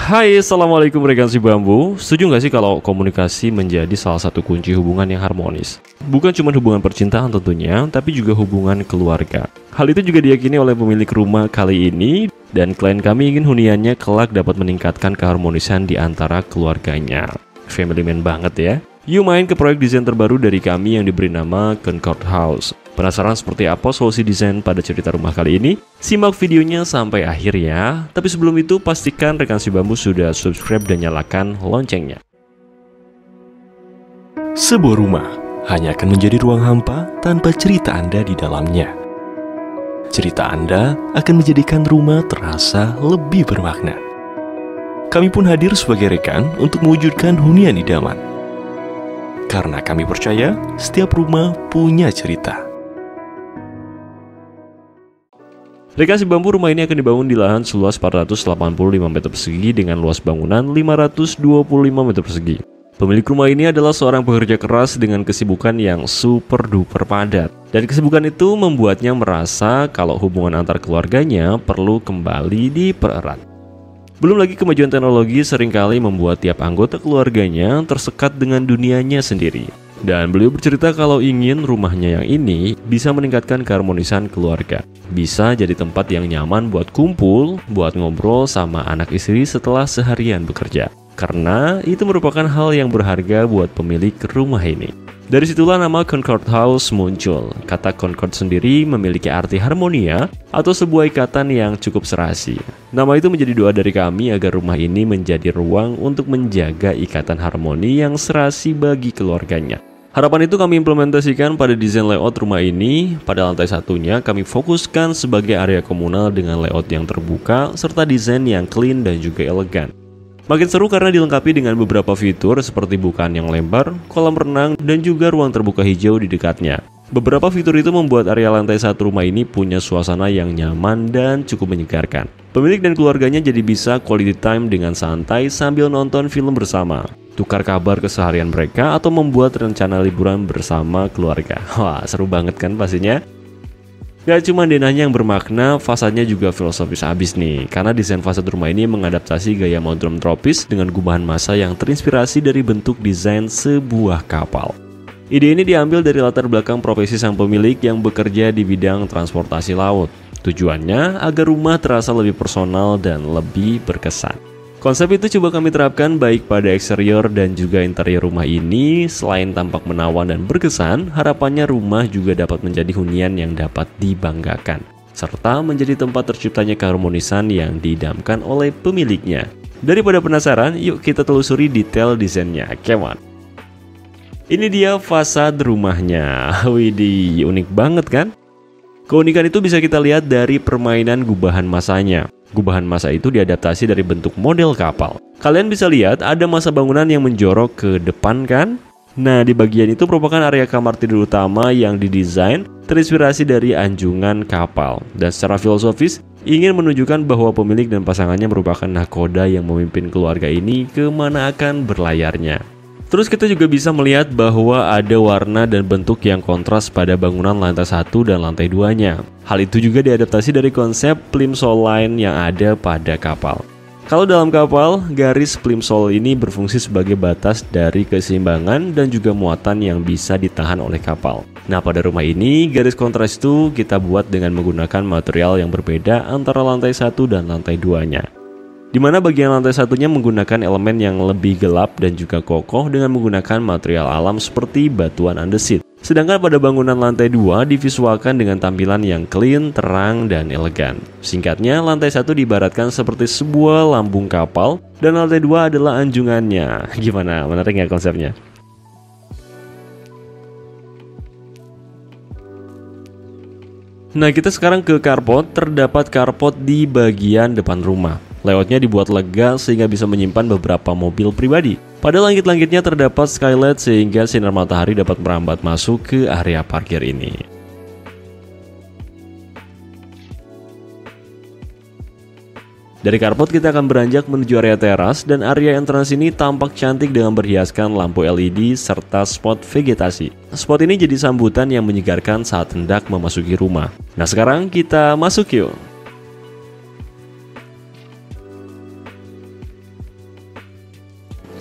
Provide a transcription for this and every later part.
Hai, assalamualaikum rekan si bambu. Setuju nggak sih kalau komunikasi menjadi salah satu kunci hubungan yang harmonis? Bukan cuma hubungan percintaan tentunya, tapi juga hubungan keluarga. Hal itu juga diyakini oleh pemilik rumah kali ini, dan klien kami ingin huniannya kelak dapat meningkatkan keharmonisan di antara keluarganya. Family man banget ya. Yuk main ke proyek desain terbaru dari kami yang diberi nama Concord House. Penasaran seperti apa solusi desain pada cerita rumah kali ini? Simak videonya sampai akhir ya. Tapi sebelum itu pastikan rekan si bambu sudah subscribe dan nyalakan loncengnya. Sebuah rumah hanya akan menjadi ruang hampa tanpa cerita Anda di dalamnya. Cerita Anda akan menjadikan rumah terasa lebih bermakna. Kami pun hadir sebagai rekan untuk mewujudkan hunian idaman. Karena kami percaya setiap rumah punya cerita. Rekan si bambu, rumah ini akan dibangun di lahan seluas 485 meter persegi dengan luas bangunan 525 meter persegi. Pemilik rumah ini adalah seorang pekerja keras dengan kesibukan yang super duper padat. Dan kesibukan itu membuatnya merasa kalau hubungan antar keluarganya perlu kembali dipererat. Belum lagi kemajuan teknologi seringkali membuat tiap anggota keluarganya tersekat dengan dunianya sendiri. Dan beliau bercerita kalau ingin rumahnya yang ini bisa meningkatkan keharmonisan keluarga. Bisa jadi tempat yang nyaman buat kumpul, buat ngobrol sama anak istri setelah seharian bekerja. Karena itu merupakan hal yang berharga buat pemilik rumah ini. Dari situlah nama Concord House muncul. Kata Concord sendiri memiliki arti harmonia atau sebuah ikatan yang cukup serasi. Nama itu menjadi doa dari kami agar rumah ini menjadi ruang untuk menjaga ikatan harmoni yang serasi bagi keluarganya. Harapan itu kami implementasikan pada desain layout rumah ini. Pada lantai satunya kami fokuskan sebagai area komunal dengan layout yang terbuka serta desain yang clean dan juga elegan. Makin seru karena dilengkapi dengan beberapa fitur seperti bukaan yang lebar, kolam renang, dan juga ruang terbuka hijau di dekatnya. Beberapa fitur itu membuat area lantai satu rumah ini punya suasana yang nyaman dan cukup menyegarkan. Pemilik dan keluarganya jadi bisa quality time dengan santai sambil nonton film bersama, tukar kabar keseharian mereka, atau membuat rencana liburan bersama keluarga. Wah, seru banget kan pastinya? Gak cuma denahnya yang bermakna, fasadnya juga filosofis abis nih. Karena desain fasad rumah ini mengadaptasi gaya modern tropis dengan gubahan massa yang terinspirasi dari bentuk desain sebuah kapal. Ide ini diambil dari latar belakang profesi sang pemilik yang bekerja di bidang transportasi laut. Tujuannya agar rumah terasa lebih personal dan lebih berkesan. Konsep itu coba kami terapkan baik pada eksterior dan juga interior rumah ini. Selain tampak menawan dan berkesan, harapannya rumah juga dapat menjadi hunian yang dapat dibanggakan, serta menjadi tempat terciptanya keharmonisan yang diidamkan oleh pemiliknya. Daripada penasaran, yuk kita telusuri detail desainnya. Come on. Ini dia fasad rumahnya. Widih, unik banget kan? Keunikan itu bisa kita lihat dari permainan gubahan massanya. Gubahan massa itu diadaptasi dari bentuk model kapal. Kalian bisa lihat ada massa bangunan yang menjorok ke depan kan? Nah, di bagian itu merupakan area kamar tidur utama yang didesain terinspirasi dari anjungan kapal. Dan secara filosofis, ingin menunjukkan bahwa pemilik dan pasangannya merupakan nahkoda yang memimpin keluarga ini kemana akan berlayarnya. Terus kita juga bisa melihat bahwa ada warna dan bentuk yang kontras pada bangunan lantai 1 dan lantai 2-nya. Hal itu juga diadaptasi dari konsep plimsoll line yang ada pada kapal. Kalau dalam kapal, garis plimsoll ini berfungsi sebagai batas dari keseimbangan dan juga muatan yang bisa ditahan oleh kapal. Nah, pada rumah ini, garis kontras itu kita buat dengan menggunakan material yang berbeda antara lantai 1 dan lantai 2-nya. Di mana bagian lantai satunya menggunakan elemen yang lebih gelap dan juga kokoh dengan menggunakan material alam seperti batuan andesit. Sedangkan pada bangunan lantai 2 divisualkan dengan tampilan yang clean, terang, dan elegan. Singkatnya, lantai 1 diibaratkan seperti sebuah lambung kapal dan lantai 2 adalah anjungannya. Gimana? Menarik nggak konsepnya? Nah, kita sekarang ke carport. Terdapat carport di bagian depan rumah. Layoutnya dibuat lega sehingga bisa menyimpan beberapa mobil pribadi. Pada langit-langitnya terdapat skylight sehingga sinar matahari dapat merambat masuk ke area parkir ini. Dari carport kita akan beranjak menuju area teras, dan area entrance ini tampak cantik dengan berhiaskan lampu LED serta spot vegetasi. Spot ini jadi sambutan yang menyegarkan saat hendak memasuki rumah. Nah, sekarang kita masuk yuk.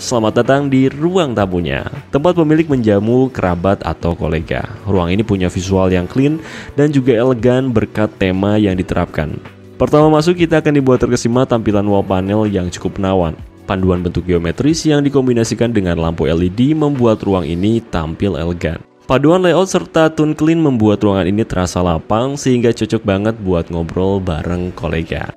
selamat datang di ruang tamunya. Tempat pemilik menjamu kerabat atau kolega. Ruang ini punya visual yang clean dan juga elegan berkat tema yang diterapkan. Pertama masuk kita akan dibuat terkesima tampilan wall panel yang cukup menawan. Panduan bentuk geometris yang dikombinasikan dengan lampu LED membuat ruang ini tampil elegan. Paduan layout serta tone clean membuat ruangan ini terasa lapang sehingga cocok banget buat ngobrol bareng kolega.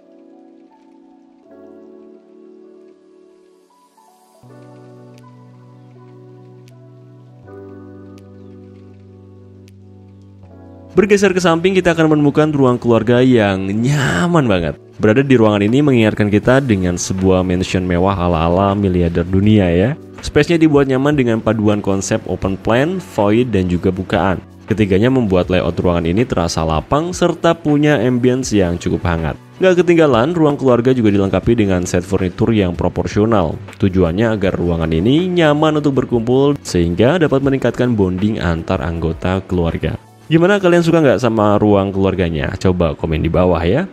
Bergeser ke samping kita akan menemukan ruang keluarga yang nyaman banget. Berada di ruangan ini mengingatkan kita dengan sebuah mansion mewah ala-ala miliarder dunia ya. Space-nya dibuat nyaman dengan paduan konsep open plan, void, dan juga bukaan. Ketiganya membuat layout ruangan ini terasa lapang serta punya ambience yang cukup hangat. Gak ketinggalan, ruang keluarga juga dilengkapi dengan set furnitur yang proporsional. Tujuannya agar ruangan ini nyaman untuk berkumpul sehingga dapat meningkatkan bonding antar anggota keluarga. Gimana, kalian suka nggak sama ruang keluarganya? Coba komen di bawah ya.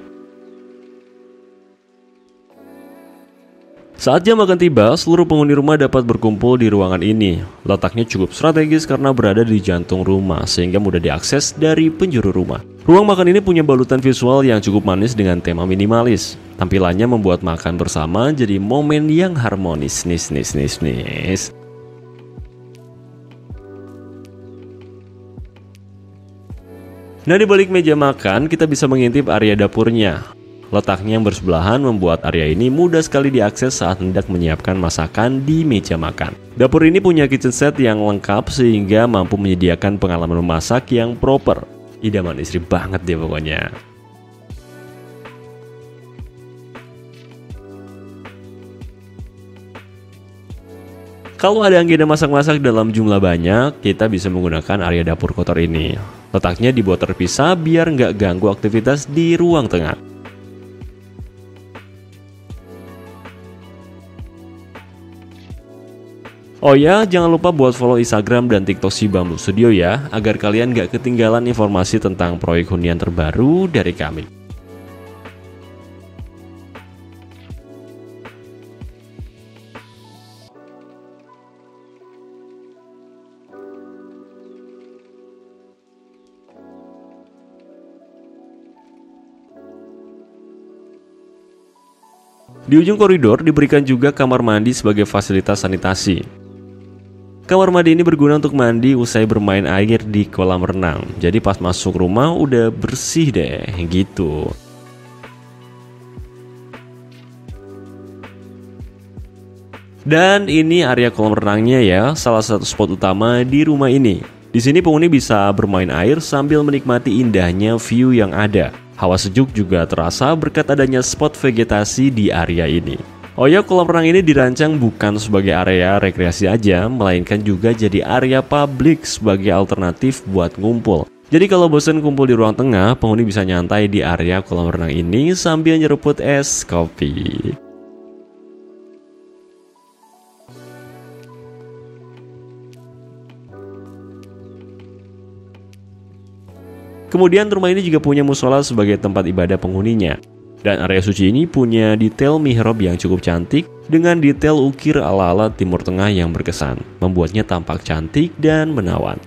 Saat jam makan tiba, seluruh penghuni rumah dapat berkumpul di ruangan ini. Letaknya cukup strategis karena berada di jantung rumah, sehingga mudah diakses dari penjuru rumah. Ruang makan ini punya balutan visual yang cukup manis dengan tema minimalis. Tampilannya membuat makan bersama jadi momen yang harmonis. Nis. Nah, di balik meja makan, kita bisa mengintip area dapurnya. Letaknya yang bersebelahan membuat area ini mudah sekali diakses saat hendak menyiapkan masakan di meja makan. Dapur ini punya kitchen set yang lengkap sehingga mampu menyediakan pengalaman memasak yang proper. Idaman istri banget deh pokoknya. Kalau ada agenda masak-masak dalam jumlah banyak, kita bisa menggunakan area dapur kotor ini. Letaknya dibuat terpisah biar nggak ganggu aktivitas di ruang tengah. Oh ya, jangan lupa buat follow Instagram dan TikTok si Bamboo Studio ya, agar kalian nggak ketinggalan informasi tentang proyek hunian terbaru dari kami. Di ujung koridor diberikan juga kamar mandi sebagai fasilitas sanitasi. Kamar mandi ini berguna untuk mandi usai bermain air di kolam renang. Jadi pas masuk rumah udah bersih deh, gitu. Dan ini area kolam renangnya ya, salah satu spot utama di rumah ini. Di sini penghuni bisa bermain air sambil menikmati indahnya view yang ada. Hawa sejuk juga terasa berkat adanya spot vegetasi di area ini. Oh ya, kolam renang ini dirancang bukan sebagai area rekreasi aja, melainkan juga jadi area publik sebagai alternatif buat ngumpul. Jadi kalau bosan kumpul di ruang tengah, penghuni bisa nyantai di area kolam renang ini sambil nyeruput es kopi. Kemudian rumah ini juga punya musola sebagai tempat ibadah penghuninya. Dan area suci ini punya detail mihrab yang cukup cantik dengan detail ukir ala-ala Timur Tengah yang berkesan, membuatnya tampak cantik dan menawan.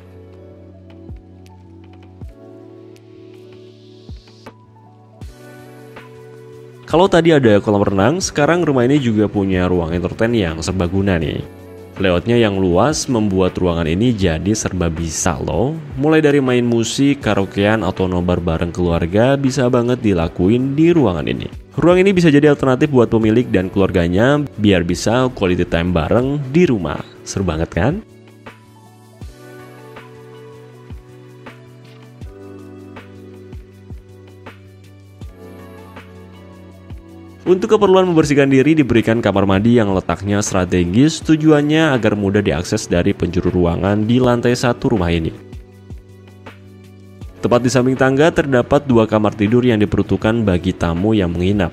Kalau tadi ada kolam renang, sekarang rumah ini juga punya ruang entertain yang serbaguna nih. Layoutnya yang luas membuat ruangan ini jadi serba bisa loh. Mulai dari main musik, karaokean, atau nobar bareng keluarga bisa banget dilakuin di ruangan ini. Ruang ini bisa jadi alternatif buat pemilik dan keluarganya biar bisa quality time bareng di rumah. Seru banget kan? Untuk keperluan membersihkan diri diberikan kamar mandi yang letaknya strategis, tujuannya agar mudah diakses dari penjuru ruangan di lantai 1 rumah ini. Tepat di samping tangga terdapat 2 kamar tidur yang diperuntukkan bagi tamu yang menginap.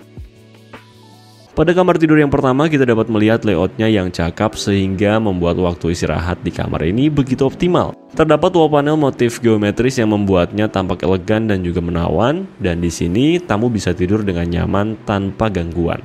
Pada kamar tidur yang pertama kita dapat melihat layoutnya yang cakep sehingga membuat waktu istirahat di kamar ini begitu optimal. Terdapat wall panel motif geometris yang membuatnya tampak elegan dan juga menawan, dan di sini tamu bisa tidur dengan nyaman tanpa gangguan.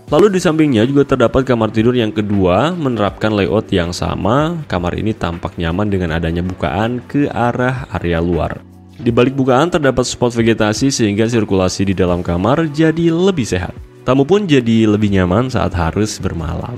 Lalu di sampingnya juga terdapat kamar tidur yang kedua menerapkan layout yang sama. Kamar ini tampak nyaman dengan adanya bukaan ke arah area luar. Di balik bukaan terdapat spot vegetasi sehingga sirkulasi di dalam kamar jadi lebih sehat. Tamu pun jadi lebih nyaman saat harus bermalam.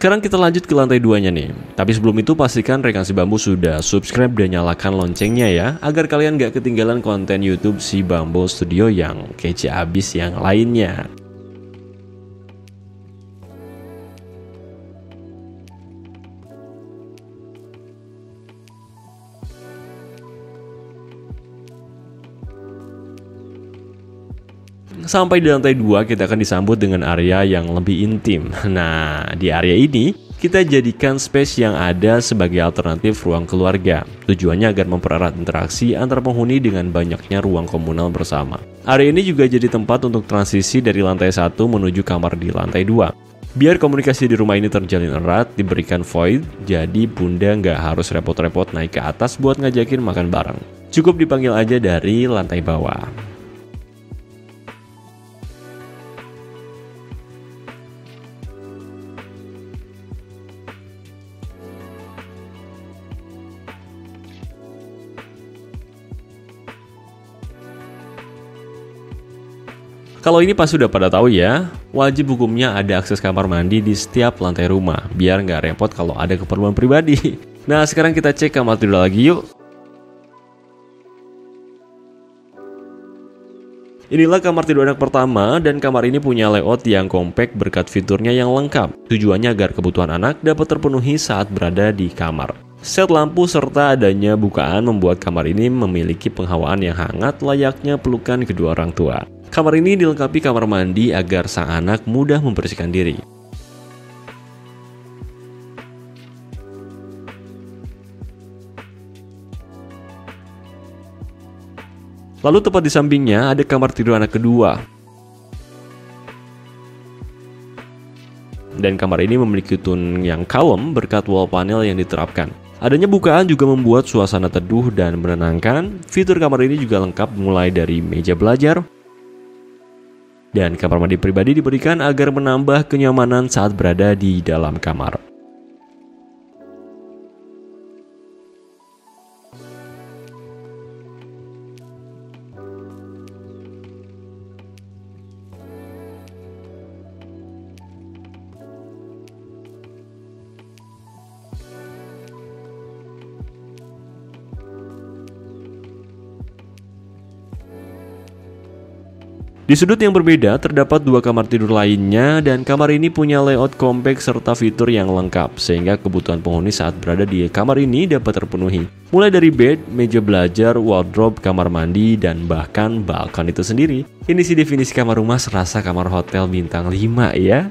Sekarang kita lanjut ke lantai 2-nya nih. Tapi sebelum itu pastikan rekan si Bambu sudah subscribe dan nyalakan loncengnya ya, agar kalian gak ketinggalan konten YouTube si Bambu Studio yang kece abis yang lainnya. Sampai di lantai 2 kita akan disambut dengan area yang lebih intim. Nah, di area ini kita jadikan space yang ada sebagai alternatif ruang keluarga. Tujuannya agar mempererat interaksi antar penghuni dengan banyaknya ruang komunal bersama. Area ini juga jadi tempat untuk transisi dari lantai 1 menuju kamar di lantai 2. Biar komunikasi di rumah ini terjalin erat, diberikan void, jadi bunda nggak harus repot-repot naik ke atas buat ngajakin makan bareng. Cukup dipanggil aja dari lantai bawah. Kalau ini pas sudah pada tahu ya, wajib hukumnya ada akses kamar mandi di setiap lantai rumah, biar nggak repot kalau ada keperluan pribadi. Nah, sekarang kita cek kamar tidur lagi yuk. Inilah kamar tidur anak pertama, dan kamar ini punya layout yang kompak berkat fiturnya yang lengkap. Tujuannya agar kebutuhan anak dapat terpenuhi saat berada di kamar. Set lampu serta adanya bukaan membuat kamar ini memiliki penghawaan yang hangat layaknya pelukan kedua orang tua. Kamar ini dilengkapi kamar mandi agar sang anak mudah membersihkan diri. Lalu tepat di sampingnya ada kamar tidur anak kedua. Dan kamar ini memiliki tone yang kalem berkat wall panel yang diterapkan. Adanya bukaan juga membuat suasana teduh dan menenangkan. Fitur kamar ini juga lengkap mulai dari meja belajar. Dan kamar mandi pribadi diberikan agar menambah kenyamanan saat berada di dalam kamar. Di sudut yang berbeda terdapat dua kamar tidur lainnya, dan kamar ini punya layout kompak serta fitur yang lengkap sehingga kebutuhan penghuni saat berada di kamar ini dapat terpenuhi. Mulai dari bed, meja belajar, wardrobe, kamar mandi, dan bahkan balkon itu sendiri. Ini sih definisi kamar rumah serasa kamar hotel bintang 5 ya.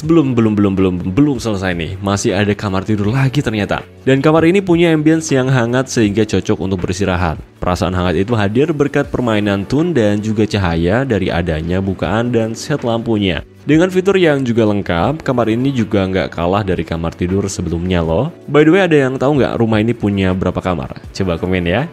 Belum selesai nih. Masih ada kamar tidur lagi ternyata. Dan kamar ini punya ambience yang hangat sehingga cocok untuk beristirahat. Perasaan hangat itu hadir berkat permainan tone dan juga cahaya dari adanya bukaan dan set lampunya. Dengan fitur yang juga lengkap, kamar ini juga nggak kalah dari kamar tidur sebelumnya loh. By the way, ada yang tahu nggak rumah ini punya berapa kamar? Coba komen ya.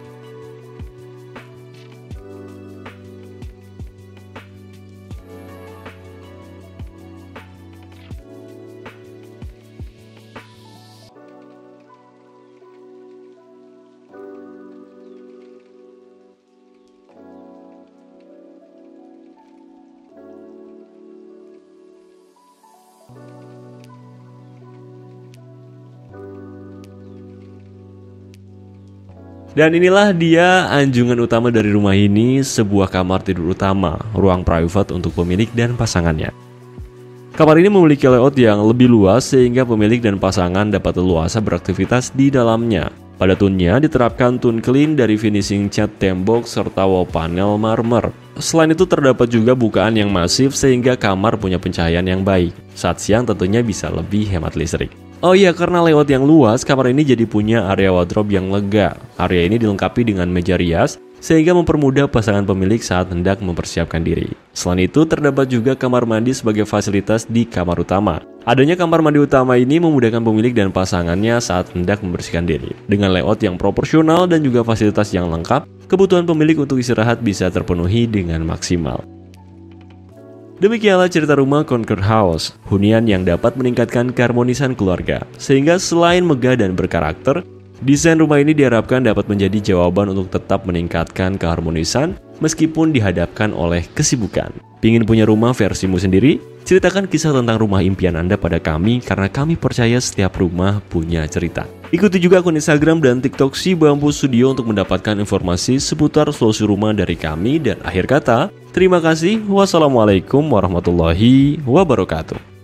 Dan inilah dia anjungan utama dari rumah ini, sebuah kamar tidur utama, ruang private untuk pemilik dan pasangannya. Kamar ini memiliki layout yang lebih luas sehingga pemilik dan pasangan dapat leluasa beraktivitas di dalamnya. Pada tone-nya diterapkan tone clean dari finishing cat tembok serta wall panel marmer. Selain itu terdapat juga bukaan yang masif sehingga kamar punya pencahayaan yang baik. Saat siang tentunya bisa lebih hemat listrik. Oh iya, karena layout yang luas, kamar ini jadi punya area wardrobe yang lega. Area ini dilengkapi dengan meja rias sehingga mempermudah pasangan pemilik saat hendak mempersiapkan diri. Selain itu, terdapat juga kamar mandi sebagai fasilitas di kamar utama. Adanya kamar mandi utama ini memudahkan pemilik dan pasangannya saat hendak membersihkan diri. Dengan layout yang proporsional dan juga fasilitas yang lengkap, kebutuhan pemilik untuk istirahat bisa terpenuhi dengan maksimal. Demikianlah cerita rumah Concord House, hunian yang dapat meningkatkan keharmonisan keluarga. Sehingga selain megah dan berkarakter, desain rumah ini diharapkan dapat menjadi jawaban untuk tetap meningkatkan keharmonisan meskipun dihadapkan oleh kesibukan. Pingin punya rumah versimu sendiri? Ceritakan kisah tentang rumah impian Anda pada kami karena kami percaya setiap rumah punya cerita. Ikuti juga akun Instagram dan TikTok Si Bambu Studio untuk mendapatkan informasi seputar solusi rumah dari kami. Dan akhir kata, terima kasih. Wassalamualaikum warahmatullahi wabarakatuh.